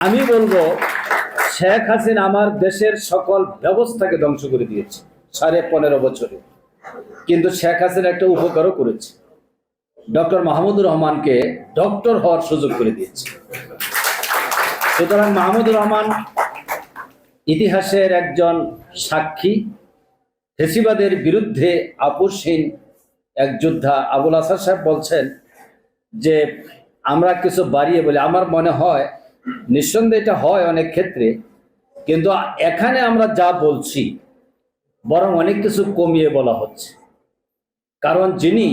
আমি বলবো শেখ হাসিনা আমার দেশের সকল ব্যবস্থাকে ধ্বংস করে দিয়েছে 15.5 বছরে, কিন্তু শেখ হাসিনা একটা উপকারও করেছে। ডক্টর মাহমুদুর রহমানকে ডক্টর হওয়ার সুযোগ করে দিয়েছে। সুতরাং মাহমুদুর রহমান ইতিহাসের একজন সাক্ষী, ফেসিবাদের বিরুদ্ধে আপোষহীন এক যোদ্ধা। আবুল আসাদ সাহেব বলছেন যে আমরা কিছু বাড়িয়ে বলি, আমার মনে হয় নিঃসন্দেহে এটা হয় অনেক ক্ষেত্রে, কিন্তু এখানে আমরা যা বলছি বরং অনেক কিছু কমিয়ে বলা হচ্ছে। কারণ যিনি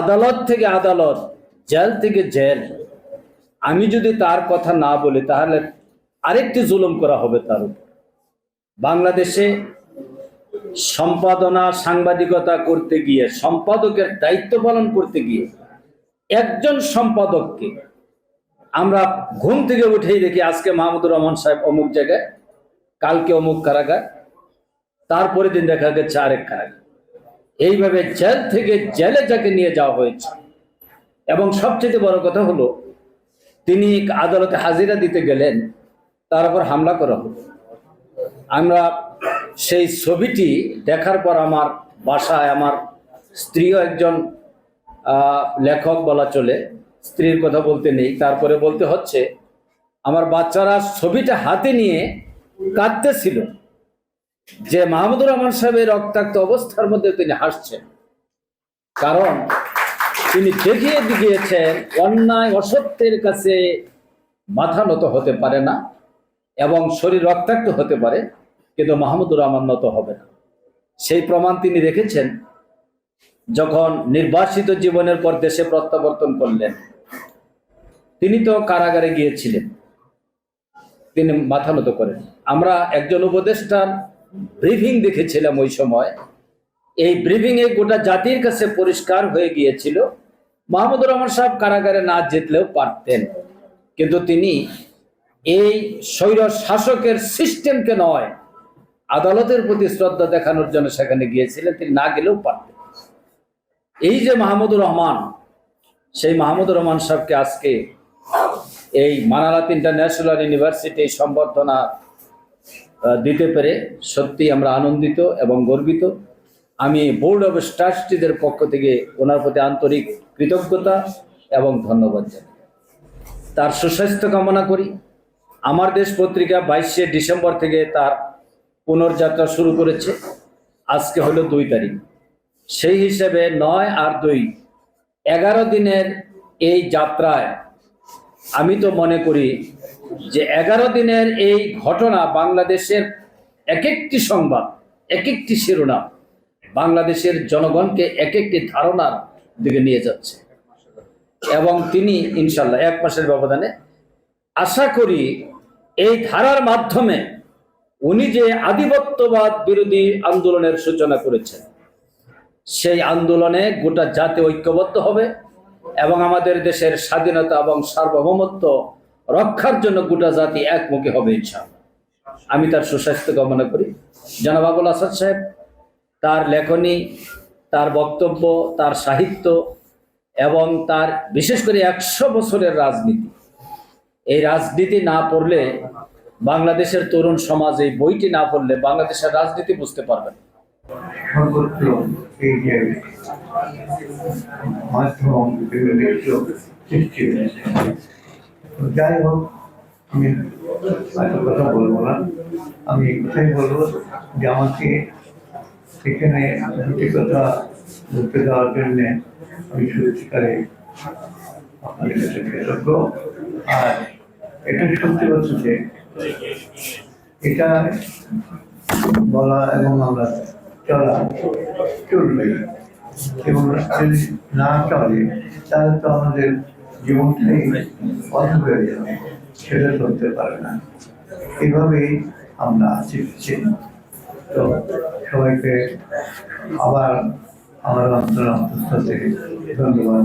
আদালত থেকে আদালত, জেল থেকে জেল, আমি যদি তার কথা না বলি তাহলে আরেকটি জুলুম করা হবে তার উপর। বাংলাদেশে সম্পাদনা সাংবাদিকতা করতে গিয়ে, সম্পাদকের দায়িত্ব পালন করতে গিয়ে একজন সম্পাদককে আমরা ঘুম থেকে উঠেই দেখি আজকে মাহমুদুর রহমান সাহেব অমুক জায়গায়, কালকে অমুক কারাগার, তারপরে দিন দেখা গেছে আরেক কারাগার। এইভাবে জেল থেকে জেলে যাকে নিয়ে যাওয়া হয়েছে। এবং সবচেয়ে বড় কথা হলো তিনি আদালতে হাজিরা দিতে গেলেন, তার উপর হামলা করা হলো। আমরা সেই ছবিটি দেখার পর আমার বাসায়, আমার স্ত্রীও একজন লেখক বলা চলে, স্ত্রীর কথা বলতে নেই, তারপরে বলতে হচ্ছে আমার বাচ্চারা ছবিটা হাতে নিয়ে কাঁদতেছিল যে মাহমুদুর রহমান সাহেবের রক্তাক্ত অবস্থার মধ্যে তিনি হাসছেন। কারণ তিনি দেখিয়ে দিয়েছেন অন্যায় অসত্যের কাছে মাথা নত হতে পারে না এবং শরীর রক্তাক্ত হতে পারে, কিন্তু মাহমুদুর রহমান নত হবে না। সেই প্রমাণ তিনি রেখেছেন যখন নির্বাসিত জীবনের পর দেশে প্রত্যাবর্তন করলেন। তিনি তো কারাগারে গিয়েছিলেন, তিনি মাথা নত করেন। আমরা একজন উপদেষ্টার ব্রিফিং দেখেছিলাম ওই সময়। এই ব্রিফিং এ গোটা জাতির কাছে পরিষ্কার হয়ে গিয়েছিল মাহমুদুর রহমান সাহেব কারাগারে না জিতলেও পারতেন, কিন্তু তিনি এই স্বৈর শাসকের সিস্টেমকে নয়, আদালতের প্রতি শ্রদ্ধা দেখানোর জন্য সেখানে গিয়েছিলেন। তিনি না গেলেও পারতেন। এই যে মাহমুদুর রহমান, সেই মাহমুদুর রহমান সাহেবকে আজকে এই মানারাত ইন্টারন্যাশনাল ইউনিভার্সিটি সম্বর্ধনা দিতে পেরে সত্যি আমরা আনন্দিত এবং গর্বিত। আমি বোর্ড অফ ট্রাস্টিদের পক্ষ থেকে ওনার প্রতি আন্তরিক কৃতজ্ঞতা এবং ধন্যবাদ জানাই। তার সুস্বাস্থ্য কামনা করি। আমার দেশ পত্রিকা 22শে ডিসেম্বর থেকে তার পুনর্যাত্রা শুরু করেছে। আজকে হলো 2 তারিখ। সেই হিসেবে 9 আর 2 11 দিনের এই যাত্রায় আমি তো মনে করি যে 11 দিনের এই ঘটনা বাংলাদেশের এক একটি সংবাদ, এক একটি শিরোনাম বাংলাদেশের জনগণকে এক একটি ধারণার দিকে নিয়ে যাচ্ছে। এবং তিনি ইনশাল্লাহ 1 মাসের ব্যবধানে আশা করি এই ধারার মাধ্যমে উনি যে আধিপত্যবাদ বিরোধী আন্দোলনের সূচনা করেছেন, সেই আন্দোলনে গোটা জাতি ঐক্যবদ্ধ হবে এবং আমাদের দেশের স্বাধীনতা এবং সার্বভৌমত্ব রক্ষার জন্য গোটা জাতি একমুখী হবে ইনশাআল্লাহ। আমি তার সুস্বাস্থ্য কামনা করি। জনাব আবুল আসাদ সাহেব, তার লেখনী, তার বক্তব্য, তার সাহিত্য এবং তার বিশেষ করে 100 বছরের রাজনীতি, এই রাজনীতি না পড়লে বাংলাদেশের তরুণ সমাজ, এই বইটি না পড়লে বাংলাদেশের রাজনীতি বুঝতে পারবে না। সর্বত্র এই যে মাধ্যম সৃষ্টি হয়েছে। যাই হোক, আমি এত কথা বলবো না। আমি কোথায় বলবো যে আমাকে এখানে দুটি কথা বলতে দেওয়ার জন্যে আমি সত্যিকারে আপনাদের কাছে কৃতজ্ঞ। আর এটা সত্যি বলছে যে এটা বলা এবং আমরা চলা চলবে, এবং যদি না চলে তাহলে তো আমাদের জীবনটাই অন্ধ হয়ে যাবে, সেটা চলতে পারে না। এইভাবেই আমরা আছি। তো সবাইকে আবার আমার অন্তর থেকে ধন্যবাদ।